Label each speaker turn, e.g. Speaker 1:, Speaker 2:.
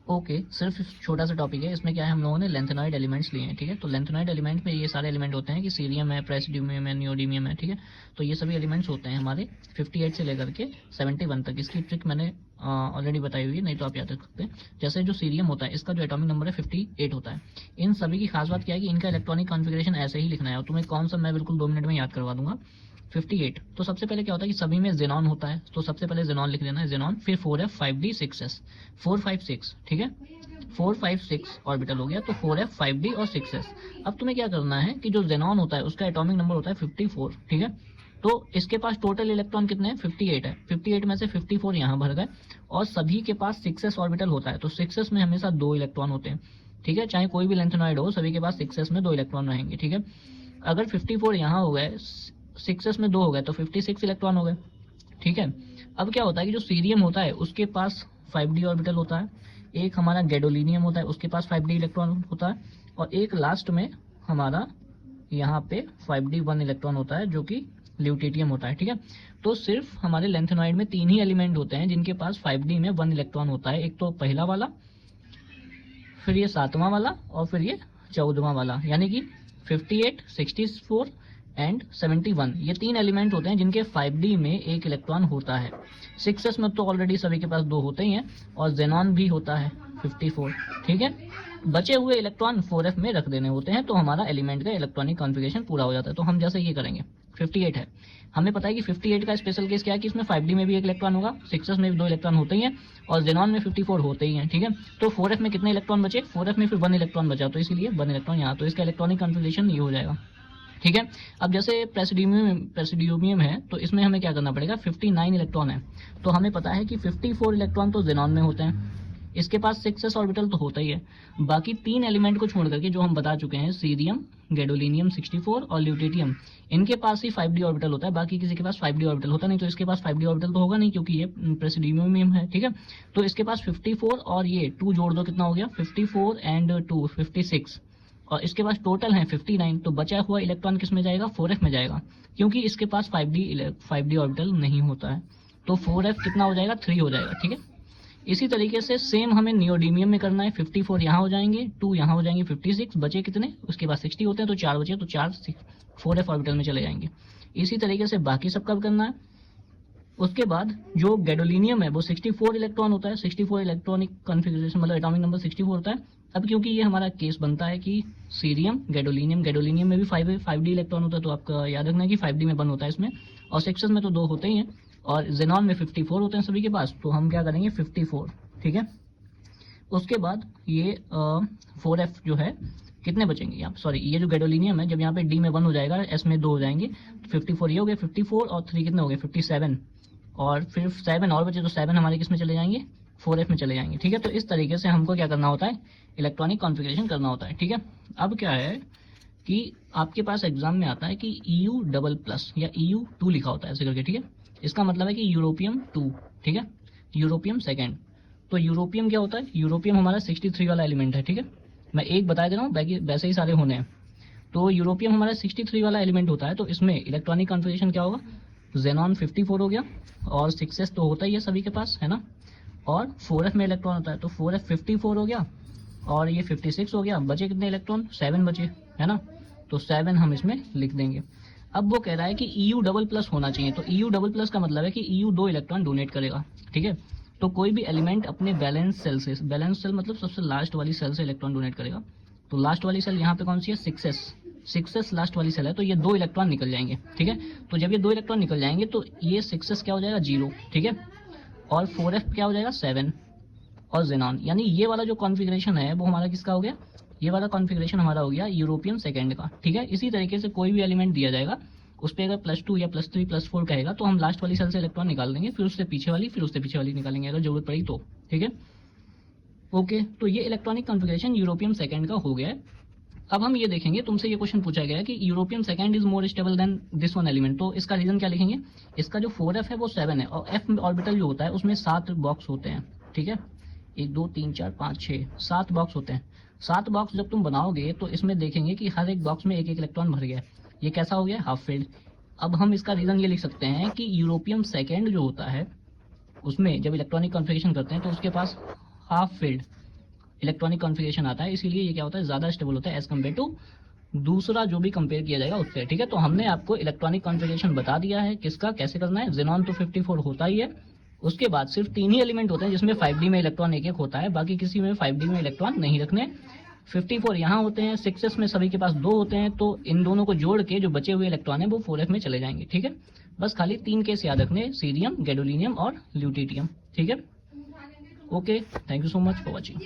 Speaker 1: Okay, सिर्फ छोटा सा टॉपिक है, इसमें क्या है, हम लोगों ने लेंथेनॉइड एलिमेंट्स लिए हैं, ठीक है। तो लेंथेनॉइड एलिमेंट में ये सारे एलिमेंट होते हैं कि सीरियम है, प्रेसिडियम है, नियोडिमियम है, ठीक है। तो ये सभी एलिमेंट्स होते हैं हमारे 58 से लेकर के 71 तक। इसकी ट्रिक मैंने ऑलरेडी बताई हुई है, नहीं तो आप याद रख सकते हैं। जैसे जो सीरियम होता है, इसका जो एटॉमिक नंबर है 58 होता है। इन सभी की खास बात क्या है कि इनका इलेक्ट्रॉनिक कॉन्फिगरेशन ऐसे ही लिखना है, और तुम्हें कौन सा मैं बिल्कुल 2 मिनट में याद करवा दूंगा। 58, तो सबसे पहले क्या होता है कि सभी में जेनॉन होता है, तो सबसे पहले जेनॉन लिख देना है, जेनॉन, फिर 4f 5d 6s 4 5 6, ठीक है। 4 5 6 ऑर्बिटल हो गया, तो 4f 5d और 6s। अब तुम्हें क्या करना है कि जो जेनॉन होता है उसका एटॉमिक नंबर होता है 54, ठीक है। तो इसके पास टोटल इलेक्ट्रॉन कितने हैं, 58 है। 58 में से 54 यहाँ भर गए, और सभी के पास 6s ऑर्बिटल होता है, तो 6s में हमेशा 2 इलेक्ट्रॉन होते हैं, ठीक है। चाहे कोई भी लेंथेनॉइड हो, सभी के पास 6s में 2 इलेक्ट्रॉन रहेंगे, ठीक है। अगर 54 यहाँ हो गए, 6s में 2 हो गए, तो 56 इलेक्ट्रॉन हो गए, ठीक है। अब क्या होता है कि जो सीरियम होता है उसके पास 5d ऑर्बिटल होता है, एक हमारा गैडोलिनियम होता है उसके पास 5d इलेक्ट्रॉन होता है, और एक लास्ट में हमारा यहाँ पे 5d 1 इलेक्ट्रॉन होता है जो कि ल्यूटेटियम होता है, ठीक है। तो सिर्फ हमारे लेंथेनॉइड में 3 ही एलिमेंट होते हैं जिनके पास 5d में 1 इलेक्ट्रॉन होता है, एक तो पहला वाला, फिर ये 7वां वाला, और फिर ये 14वां वाला, यानी कि 58, 64 एंड 71, ये 3 एलिमेंट होते हैं जिनके 5d में 1 इलेक्ट्रॉन होता है। 6s में तो ऑलरेडी सभी के पास 2 होते ही हैं, और जेनॉन भी होता है 54, ठीक है। बचे हुए इलेक्ट्रॉन 4f में रख देने होते हैं, तो हमारा एलिमेंट का इलेक्ट्रॉनिक कॉन्फ़िगरेशन पूरा हो जाता है। तो हम जैसे ये करेंगे, 58 है, हमें पता है कि 58 का स्पेशल केस क्या है कि इसमें 5d में भी 1 इलेक्ट्रॉन होगा, 6s में भी 2 इलेक्ट्रॉन होते ही हैं, और जेनॉन में 54 होते ही हैं, ठीक है। तो 4f में कितने इलेक्ट्रॉन बचे, 4f में फिर 1 इलेक्ट्रॉन बचा, तो इसीलिए 1 इलेक्ट्रॉन यहाँ, तो इसका इलेक्ट्रॉनिक कॉन्फ़िगरेशन ये हो जाएगा, ठीक है। अब जैसे प्रेसिडियम है, तो इसमें हमें क्या करना पड़ेगा, 59 इलेक्ट्रॉन है, तो हमें पता है कि 54 इलेक्ट्रॉन तो जेनॉन में होते हैं, इसके पास 6s ऑर्बिटल तो होता ही है। बाकी 3 एलिमेंट को छोड़ करके जो हम बता चुके हैं, सीरियम, गैडोलिनियम 64 और ल्यूटेटियम, इनके पास ही 5d ऑर्बिटल होता है, बाकी किसी के पास 5d ऑर्बिटल होता नहीं, तो इसके पास 5d ऑर्बिटल तो होगा नहीं क्योंकि ये प्रेसिडियम है, ठीक है। तो इसके पास 54 और ये 2 जोड़ दो, कितना हो गया, 54 एंड 2 56, और इसके पास टोटल है 59, तो बचा हुआ इलेक्ट्रॉन किस में जाएगा, 4f में जाएगा, क्योंकि इसके पास 5d ऑर्बिटल नहीं होता है, तो 4f कितना हो जाएगा, 3 हो जाएगा, ठीक है। इसी तरीके से सेम हमें नियोडिमियम में करना है, 54 यहाँ हो जाएंगे, 2 यहाँ हो जाएंगे, 56 बचे कितने, उसके बाद 60 होते हैं, तो 4 बचे, तो 4 4f ऑर्बिटल में चले जाएंगे। इसी तरीके से बाकी सब कब करना है। उसके बाद जो गैडोलिनियम है वो 64 इलेक्ट्रॉन होता है, 64 इलेक्ट्रॉनिक कॉन्फ़िगरेशन, मतलब एटॉमिक नंबर 64 होता है। अब क्योंकि ये हमारा केस बनता है कि सीरियम, गैडोलिनियम में भी 5d इलेक्ट्रॉन होता है, तो आपका याद रखना है कि 5d में 1 होता है इसमें, और 6s में तो 2 होते ही हैं, और जेनॉन में 54 होते हैं सभी के पास, तो हम क्या करेंगे 54, ठीक है। उसके बाद ये 4f जो है, कितने बचेंगे यहाँ, सॉरी ये जो गैडोलिनियम है, जब यहाँ पे d में 1 हो जाएगा, s में 2 हो जाएंगे, तो 54 ये हो गए, 54 और 3 कितने हो गए, 57, और फिर 7 और बचे, तो 7 हमारे किस में चले जाएंगे, 4f में चले जाएंगे, ठीक है। तो इस तरीके से हमको क्या करना होता है, इलेक्ट्रॉनिक कॉन्फ़िगरेशन करना होता है, ठीक है। अब क्या है कि आपके पास एग्जाम में आता है कि EU++ या EU2 लिखा होता है ऐसे करके, ठीक है। इसका मतलब है कि यूरोपियम 2, ठीक है, यूरोपियम सेकेंड। तो यूरोपियम क्या होता है, यूरोपियम हमारा 63 वाला एलिमेंट है, ठीक है। मैं एक बता दे रहा हूँ, बाकी वैसे ही सारे होने हैं। तो यूरोपियम हमारा 63 वाला एलिमेंट होता है, तो इसमें इलेक्ट्रॉनिक कॉन्फ़िगरेशन क्या होगा, जेनॉन 54 हो गया, और 6s तो होता ही है सभी के पास, है ना, और 4f में इलेक्ट्रॉन होता है, तो 4f 54 हो गया, और ये 56 हो गया, बचे कितने इलेक्ट्रॉन, 7 बचे, है ना, तो 7 हम इसमें लिख देंगे। अब वो कह रहा है कि EU++ होना चाहिए, तो EU++ का मतलब है कि EU 2 इलेक्ट्रॉन डोनेट करेगा, ठीक है। तो कोई भी एलिमेंट अपने बैलेंस सेल से, बैलेंस सेल मतलब सबसे लास्ट वाली सेल से इलेक्ट्रॉन डोनेट करेगा, तो लास्ट वाली सेल यहाँ पे कौन सी है, 6s लास्ट वाली सेल है, तो ये 2 इलेक्ट्रॉन निकल जाएंगे, ठीक है। तो जब ये 2 इलेक्ट्रॉन निकल जाएंगे तो ये 6s क्या हो जाएगा, 0, ठीक है, और 4f क्या हो जाएगा, 7, और जेनॉन, यानी ये वाला जो कॉन्फ़िगरेशन है वो हमारा किसका हो गया, ये वाला कॉन्फ़िगरेशन हमारा हो गया यूरोपियम सेकेंड का, ठीक है। इसी तरीके से कोई भी एलिमेंट दिया जाएगा, उस पर अगर +2 या +3 +4 कहेगा, तो हम लास्ट वाली सेल से इलेक्ट्रॉन निकाल देंगे, फिर उससे पीछे वाली, फिर उससे पीछे वाली निकालेंगे अगर जरूरत पड़ी तो, ठीक है। ओके, तो ये इलेक्ट्रॉनिक कॉन्फ़िगरेशन यूरोपियम सेकेंड का हो गया है। अब हम ये देखेंगे, तुमसे ये क्वेश्चन पूछा गया है कि europium second is more stable then this one element, तो इसका रीजन क्या लिखेंगे, इसका जो 4f है वो 7 है, और f ऑर्बिटल जो होता है उसमें 7 बॉक्स होते हैं, ठीक है, 1 2 3 4 5 6 7 बॉक्स होते हैं। 7 बॉक्स जब तुम बनाओगे तो इसमें देखेंगे कि हर एक बॉक्स में 1 इलेक्ट्रॉन भर गया, ये कैसा हो गया, हाफ फील्ड। अब हम इसका रीजन ये लिख सकते हैं कि यूरोपियम सेकेंड जो होता है उसमें जब इलेक्ट्रॉनिक कॉन्फ़िगरेशन करते हैं तो उसके पास हाफ फील्ड इलेक्ट्रॉनिक कॉन्फ़िगरेशन आता है, इसीलिए ये क्या होता है, ज़्यादा स्टेबल होता है एज़ कम्पेयर टू दूसरा जो भी कंपेयर किया जाएगा उससे, ठीक है। तो हमने आपको इलेक्ट्रॉनिक कॉन्फ़िगरेशन बता दिया है किसका कैसे करना है। ज़ेनॉन तो 54 होता ही है, उसके बाद सिर्फ 3 ही एलिमेंट होते हैं जिसमें 5D में इलेक्ट्रॉन एक एक होता है, बाकी किसी में 5D में इलेक्ट्रॉन नहीं रखने। 54 यहाँ होते हैं, 6s में सभी के पास 2 होते हैं, तो इन दोनों को जोड़ के जो बचे हुए इलेक्ट्रॉन है वो 4f में चले जाएंगे, ठीक है। बस खाली 3 केस याद रखने, सीरियम, गैडोलिनियम और ल्यूटिटियम, ठीक है। Okay, thank you so much for watching.